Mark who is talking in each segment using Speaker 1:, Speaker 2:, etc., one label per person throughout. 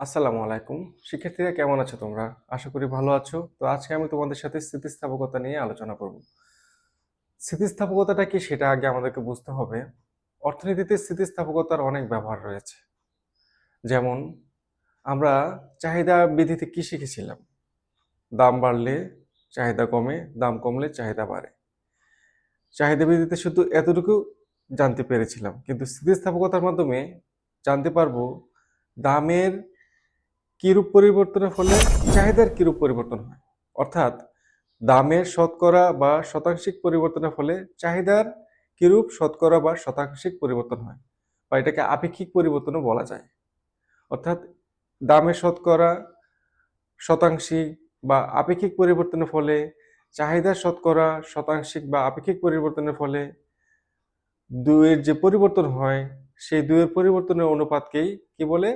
Speaker 1: আসসালামু আলাইকুম। শিক্ষার্থীরা কেমন আছো তোমরা? আশা করি ভালো আছো। তো আজকে আমি তোমাদের সাথে স্থিতিস্থাপকতা নিয়ে আলোচনা করব। স্থিতিস্থাপকতাটা কি সেটা আগে আমাদেরকে বুঝতে হবে। অর্থনীতিতে স্থিতিস্থাপকতার অনেক ব্যবহার রয়েছে। যেমন আমরা চাহিদা বৃদ্ধিতে কি শিখেছিলাম? দাম বাড়লে চাহিদা কমে, দাম কমলে চাহিদা বাড়ে। চাহিদা বৃদ্ধিতে শুধু এতটুকু জানতে পেরেছিলাম। কিন্তু স্থিতিস্থাপকতার মাধ্যমে জানতে পারবো দামের কিরূপ পরিবর্তনের ফলে চাহিদার কিরূপ পরিবর্তন হয়। অর্থাৎ দামের শতকরা বা শতাংশিক পরিবর্তনের ফলে চাহিদার কিরূপ শতকরা বা শতাংশিক পরিবর্তন হয়, বা এটাকে আপেক্ষিক পরিবর্তনও বলা যায়। অর্থাৎ দামের শতকরা, শতাংশিক বা আপেক্ষিক পরিবর্তনের ফলে চাহিদার শতকরা, শতাংশিক বা আপেক্ষিক পরিবর্তনের ফলে দুইয়ের যে পরিবর্তন হয়, সেই দুইয়ের পরিবর্তনের অনুপাতকেই কি বলে?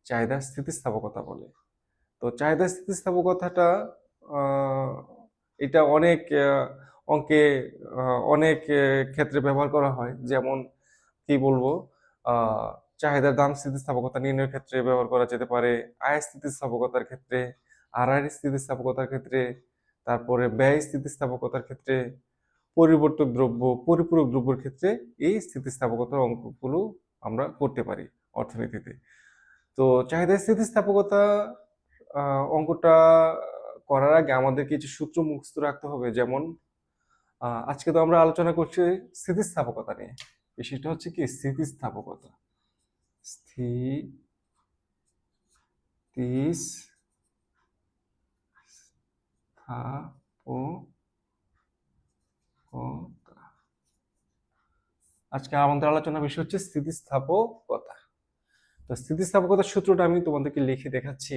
Speaker 1: চাহিদার স্থিতিস্থাপকতা বলে। তো চাহিদা স্থিতিস্থাপকতাটা আহ, এটা অনেক অঙ্কে অনেক ক্ষেত্রে ব্যবহার করা হয়। যেমন কি বলবো, আহ, চাহিদার দাম স্থিতিস্থাপকতা নির্ণয়ের ক্ষেত্রে ব্যবহার করা যেতে পারে, আয় স্থিতিস্থাপকতার ক্ষেত্রে, আড়াই স্থিতিস্থাপকতার ক্ষেত্রে, তারপরে ব্যয় স্থিতিস্থাপকতার ক্ষেত্রে, পরিবর্তক দ্রব্য, পরিপূরক দ্রব্যের ক্ষেত্রে এই স্থিতিস্থাপকতার অঙ্কগুলো আমরা করতে পারি অর্থনীতিতে। তো চাহিদা স্থিতিস্থাপকতা অঙ্কটা করার আগে আমাদের কিছু সূত্র মুখস্থ রাখতে হবে। যেমন আজকে তো আমরা আলোচনা করছি স্থিতিস্থাপকতা নিয়ে। বিষয়টা হচ্ছে কি স্থিতিস্থাপকতা। স্থিতিস্থাপকতা। আজকে আমাদের আলোচনার বিষয় হচ্ছে স্থিতিস্থাপকতা। তো স্থিতিস্থাপকতার সূত্রটা আমি তোমাদেরকে লিখে দেখাচ্ছি।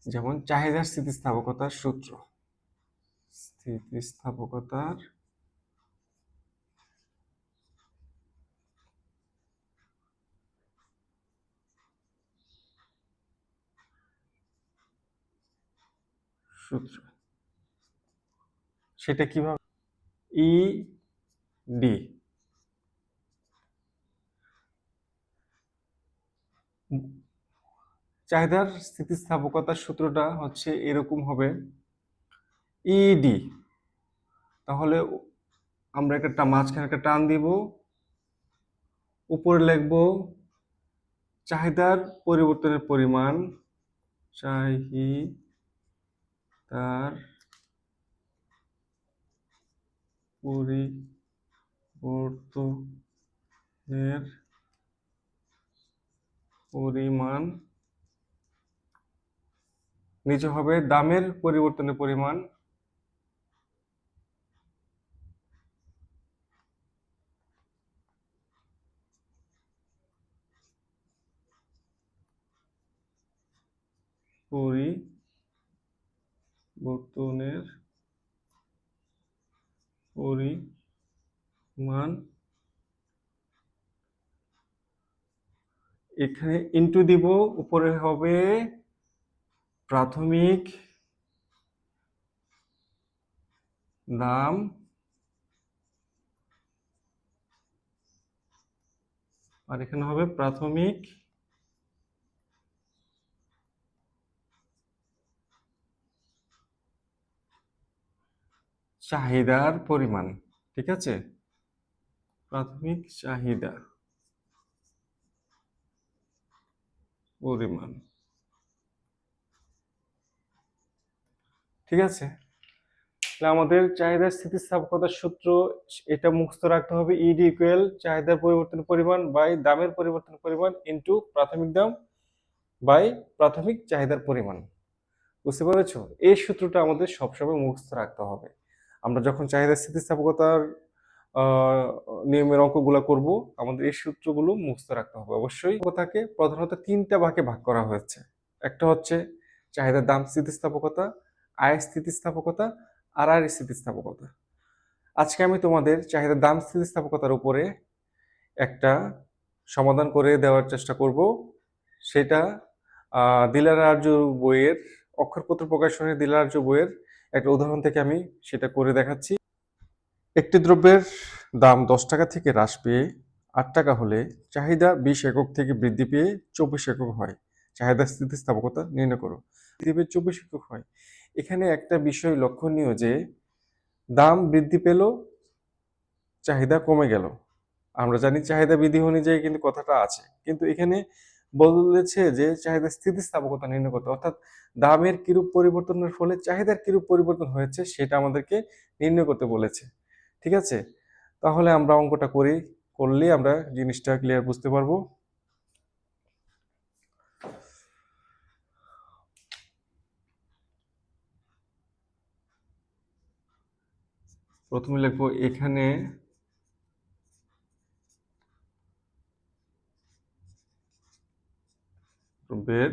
Speaker 1: যেমন চাহিদার স্থিতিস্থাপকতার সূত্র। স্থিতিস্থাপকতার সূত্র, সেটা কিভাবে? ই ডি চাহিদার স্থিতিস্থাপকতার সূত্রটা হচ্ছে এরকম হবে, ইডি। তাহলে আমরা একটা মাঝখানে একটা টান দিব, উপরে লিখব চাহিদার পরিবর্তনের পরিমাণ, চাহিদার পরিবর্তনের পরিমাণ, নিচে হবে দামের পরিবর্তনের পরিমাণ, পরিবর্তনের পরিমাণ, এখানে ইনটু দিব, উপরে হবে প্রাথমিক দাম আর এখানে হবে প্রাথমিক চাহিদার পরিমাণ। ঠিক আছে, প্রাথমিক চাহিদা পরিমাণ। ঠিক আছে, তাহলে আমাদের চাহিদার স্থিতিস্থাপকতার সূত্র এটা মুখস্থ রাখতে হবে। ইডি ইকুয়াল চাহিদার পরিবর্তনের পরিমাণ বাই দামের পরিবর্তনের পরিমাণ ইনটু প্রাথমিক দাম বাই প্রাথমিক চাহিদার পরিমাণ। বুঝতে পেরেছো? এই সূত্রটা আমাদের সবসময় মুখস্থ রাখতে হবে। আমরা যখন চাহিদা স্থিতিস্থাপকতার আহ, নিয়মের অঙ্কগুলো করব, আমাদের এই সূত্রগুলো মুখস্থ রাখতে হবে অবশ্যই। কথাকে প্রধানত তিনটা ভাগে ভাগ করা হয়েছে। একটা হচ্ছে চাহিদার দাম স্থিতিস্থাপকতা, আয় স্থিতিস্থাপকতা, আর আর স্থিতিস্থাপকতা। আজকে আমি তোমাদের চাহিদার দাম স্থিতিস্থাপকতার উপরে একটা সমাধান করে দেওয়ার চেষ্টা করব। সেটা দিলার আর্য বইয়ের, অক্ষরপত্র প্রকাশনের দিলার আর্য বইয়ের একটা উদাহরণ থেকে আমি সেটা করে দেখাচ্ছি। একটি দ্রব্যের দাম 10 টাকা থেকে হ্রাস পেয়ে 8 টাকা হলে চাহিদা 20 একক থেকে বৃদ্ধি পেয়ে 24 একক হয়। চাহিদার স্থিতিস্থাপকতা নির্ণয় করো। বৃদ্ধি পেয়ে 24 একক হয়। এখানে একটা বিষয় লক্ষণীয় যে দাম বৃদ্ধি পেল, চাহিদা কমে গেল। আমরা জানি চাহিদা বৃদ্ধি অনুযায়ী কিন্তু কথাটা আছে, কিন্তু এখানে বলেছে যে চাহিদা স্থিতিস্থাপকতা নির্ণয় করতে, অর্থাৎ দামের কিরূপ পরিবর্তনের ফলে চাহিদার কিরূপ পরিবর্তন হয়েছে সেটা আমাদেরকে নির্ণয় করতে বলেছে। ঠিক আছে, তাহলে আমরা অঙ্কটা করি, করলেই আমরা জিনিসটা ক্লিয়ার বুঝতে পারবো। প্রথমে লিখবো এখানে দ্রব্যের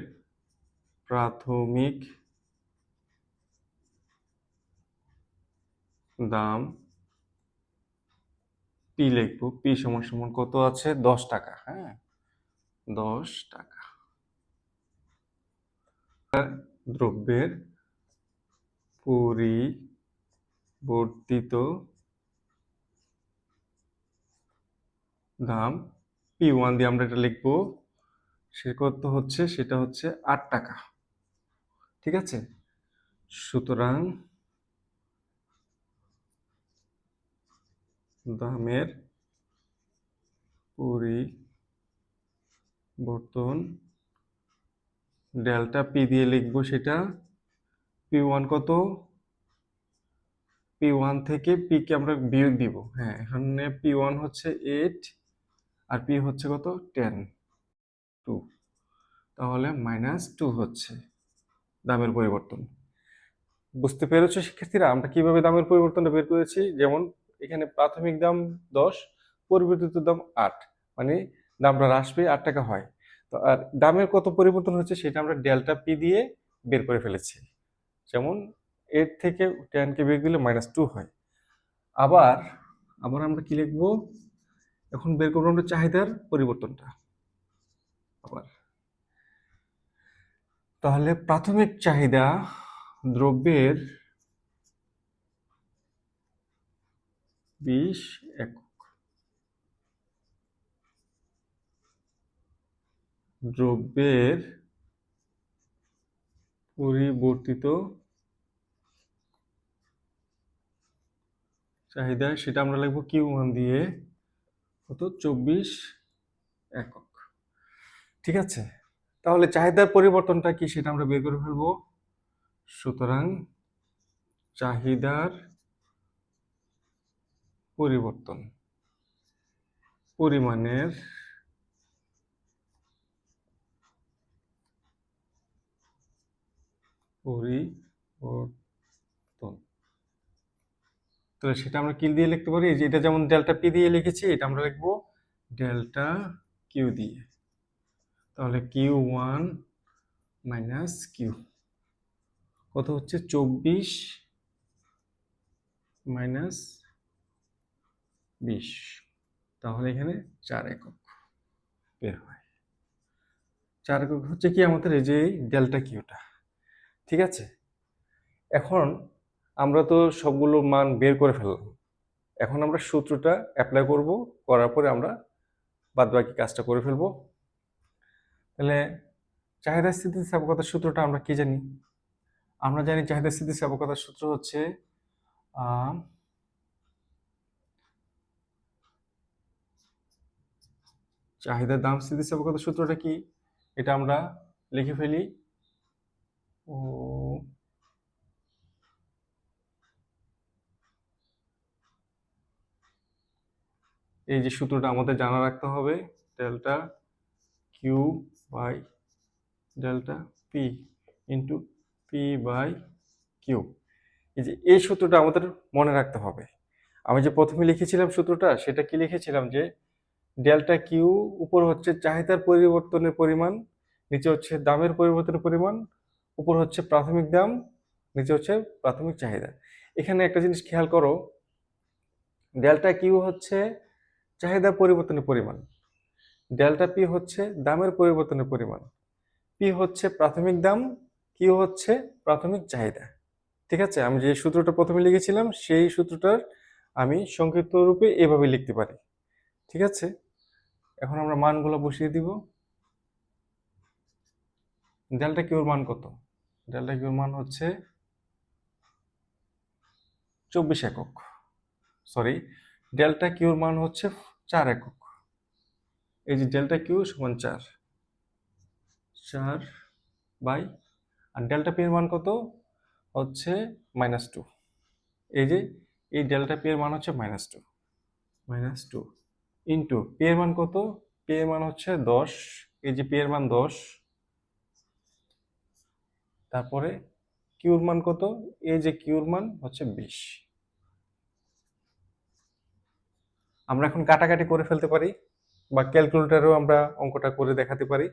Speaker 1: প্রাথমিক দাম পি লিখবো। পি সমান সমান কত আছে? 10 টাকা। হ্যাঁ, 10 টাকা। দ্রব্যের পরিবর্তিত দাম P1 দিয়ে আমরা এটা লিখবো। সে কত হচ্ছে? সেটা হচ্ছে 8 টাকা। ঠিক আছে, সুতরাং দামের পরিবর্তন ডেল্টা পি দিয়ে লিখবো। সেটা P1 কত? P1 থেকে P কে আমরা বিয়োগ দিব। হ্যাঁ, এখানে P1 হচ্ছে 8 আর P হচ্ছে কত? 10, 2, তাহলে -2 হচ্ছে দামের পরিবর্তন। বুঝতে পেরেছো শিক্ষার্থীরা আমরা কিভাবে দামের পরিবর্তনটা বের করেছি? যেমন এখানে প্রাথমিক দাম 10, পরিবর্তিত দাম 8, মানে দামটা হ্রাস পেয়ে 8 টাকা হয়। তো আর দামের কত পরিবর্তন হচ্ছে সেটা আমরা ডেল্টা পি দিয়ে বের করে ফেলেছি। যেমন 8 থেকে 10 কে বিয়োগ দিলে -2 হয়। আবার আবার আমরা কি লিখবো? এখন বের করবো আমরা চাহিদার পরিবর্তনটা। আবার তাহলে প্রাথমিক চাহিদা দ্রব্যের 20 একক। দ্রব্যের পরিবর্তিত চাহিদা সেটা আমরা লিখবো Q1 দিয়ে, কত? 24 একক। ঠিক আছে, তাহলে চাহিদার পরিবর্তনটা কি সেটা আমরা বের করে ফেলবো। সুতরাং চাহিদার পরিবর্তন পরিমাণের পরিবর্তন, তাহলে সেটা আমরা কি দিয়ে লিখতে পারি? যে এটা যেমন ডেল্টা পি দিয়ে লিখেছি, এটা আমরা লিখবো ডেল্টা কিউ দিয়ে। তাহলে Q1 মাইনাস কিউ কত হচ্ছে? 24 মাইনাস 20, তাহলে এখানে 4 একক বের হয়। 4 একক হচ্ছে কি আমাদের এই যে ডেল্টা কিউটা। ঠিক আছে, এখন আমরা তো সবগুলো মান বের করে ফেললাম। এখন আমরা সূত্রটা অ্যাপ্লাই করব, করার পরে আমরা বাদবাকি কাজটা করে ফেলবো। তাহলে চাহিদা স্থিতিস্থাপকতার সূত্রটা আমরা কি জানি? আমরা জানি চাহিদা স্থিতিস্থাপকতার সূত্র হচ্ছে চাহিদার দাম স্থিতিস্থাপকতার সূত্রটা কি এটা আমরা লিখে ফেলি। ও এই যে সূত্রটা আমাদের জানা রাখতে হবে, delta Q by delta P into P by Q. এই যে এই সূত্রটা আমাদের মনে রাখতে হবে। আমি যে প্রথমে লিখেছিলাম সূত্রটা, সেটা কি লিখেছিলাম? যে ডেল্টা কিউ উপর হচ্ছে চাহিদার পরিবর্তনের পরিমাণ, নিচে হচ্ছে দামের পরিবর্তনের পরিমাণ, উপর হচ্ছে প্রাথমিক দাম, নিচে হচ্ছে প্রাথমিক চাহিদা। এখানে একটা জিনিস খেয়াল করো, ডেল্টা কিউ হচ্ছে চাহিদার পরিবর্তনের পরিমাণ, ডেল্টা পি হচ্ছে দামের পরিবর্তনের পরিমাণ, পি হচ্ছে প্রাথমিক দাম, কিউ হচ্ছে প্রাথমিক চাহিদা। ঠিক আছে, আমি যে সূত্রটা প্রথমে লিখেছিলাম সেই সূত্রটার আমি সংক্ষিপ্ত রূপে এভাবে লিখতে পারি। ঠিক আছে, এখন আমরা মানগুলো বসিয়ে দিব। ডেল্টা কিউর মান কত? ডেল্টা কিউর মান হচ্ছে 24 একক। সরি, ডেল্টা কিউর মান হচ্ছে 4 একক। এই যে ডেল্টা কিউ সমান 4 বাই, আর ডেল্টা পি এর মান কত? হচ্ছে -2। এই যে এই ডেল্টা পি এর মান হচ্ছে -2 ইন্টু পি এর মান কত? পি এর মান হচ্ছে 10। এই যে পি এর মান 10, তারপরে কিউর মান কত? এই যে কিউর মান হচ্ছে 20। আমরা এখন কাটাকাটি করে ফেলতে পারি, বা ক্যালকুলেটরেও আমরা অঙ্কটা করে দেখাতে পারি।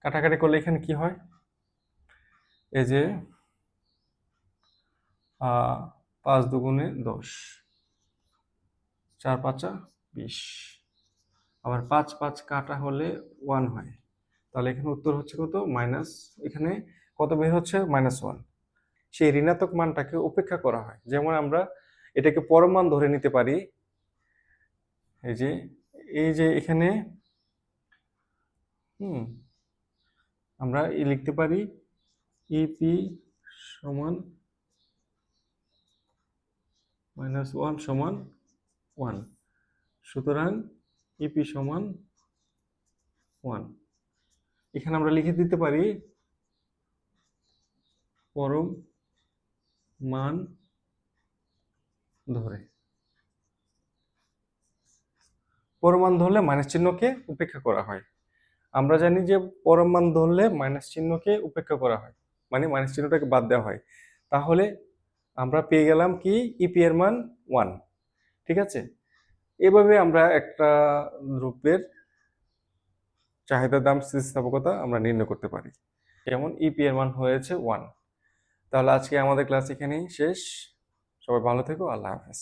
Speaker 1: কাটাকাটি করলে এখানে কি হয়? এই যে 5 দুগুণে 10, 4 5 20, আবার 5 5 কাটা হলে 1 হয়। তাহলে এখানে উত্তর হচ্ছে কত? মাইনাস, এখানে কত বের হচ্ছে? -1। সেই ঋণাত্মক মানটাকে উপেক্ষা করা হয়। যেমন আমরা এটাকে পরম মান ধরে নিতে পারি। এই যে এখানে আমরা লিখতে পারি ইপি সমান -1 সমান 1। সুতরাং ইপি সমান 1। এখানে আমরা লিখে দিতে পারি পরম মান ধরে। পরম মান ধরলে মাইনাস চিহ্নকে উপেক্ষা করা হয়। আমরা জানি যে পরম মান ধরলে মাইনাস চিহ্নকে উপেক্ষা করা হয়, মানে মাইনাস চিহ্নটাকে বাদ দেওয়া হয়। তাহলে আমরা পেয়ে গেলাম কি? ইপি এর মান 1। ঠিক আছে, এভাবে আমরা একটা দ্রব্যের চাহিদা, দাম, স্থিতিস্থাপকতা আমরা নির্ণয় করতে পারি। যেমন ইপি এর মান হয়েছে 1। তাহলে আজকে আমাদের ক্লাস এখানেই শেষ। সবাই ভালো থেকো, আল্লাহ হাফেজ।